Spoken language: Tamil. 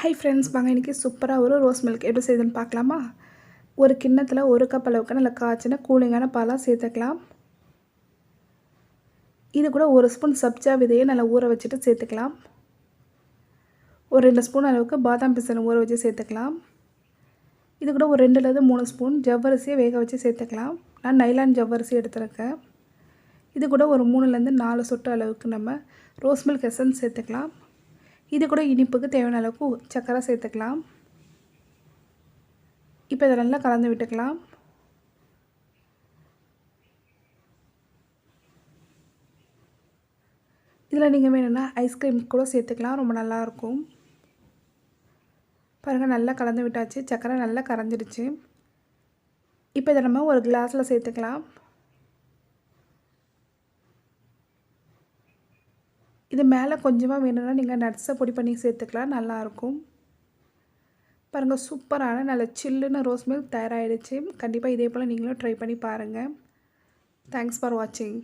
ஹாய் ஃப்ரெண்ட்ஸ், வாங்க இன்றைக்கி சூப்பராக ஒரு ரோஸ் மில்க் எப்படி செய்யுதுன்னு பார்க்கலாமா? ஒரு கிண்ணத்தில் 1 கப் அளவுக்கு நல்லா காய்ச்சின கூலிங்கான பாலாக சேர்த்துக்கலாம். இது கூட 1 ஸ்பூன் சப்ஜா விதையை நல்லா ஊற வச்சுட்டு சேர்த்துக்கலாம். ஒரு 2 ஸ்பூன் அளவுக்கு பாதாம் பிசினை ஊற வச்சு சேர்த்துக்கலாம். இது கூட ஒரு 2லேருந்து 3 ஸ்பூன் ஜவ்வரிசியை வேக வச்சு சேர்த்துக்கலாம். நான் நைலான் ஜவ்வரிசி எடுத்துருக்கேன். இது கூட ஒரு 3லேருந்து 4 சொட்டு அளவுக்கு நம்ம ரோஸ் மில்க் எசன்ஸ் சேர்த்துக்கலாம். இது கூட இனிப்புக்கு தேவையான அளவுக்கு சர்க்கரை சேர்த்துக்கலாம். இப்போ இதை நல்லா கலந்து விட்டுக்கலாம். இதில் நீங்கள் வேணும்னா ஐஸ்கிரீம் கூட சேர்த்துக்கலாம், ரொம்ப நல்லாயிருக்கும். பாருங்கள், நல்லா கலந்து விட்டாச்சு. சர்க்கரை நல்லா கரைஞ்சிடுச்சு. இப்போ இதை நம்ம ஒரு கிளாஸில் சேர்த்துக்கலாம். இது மேலே கொஞ்சமாக வேணும்னா நீங்கள் நட்ஸை பொடி பண்ணி சேர்த்துக்கலாம், நல்லாயிருக்கும். பாருங்கள், சூப்பரான நல்ல சில்லுன்னு ரோஸ் மில்க் தயாராகிடுச்சு. கண்டிப்பாக இதே போல் நீங்களும் ட்ரை பண்ணி பாருங்கள். தேங்க்ஸ் ஃபார் வாட்சிங்.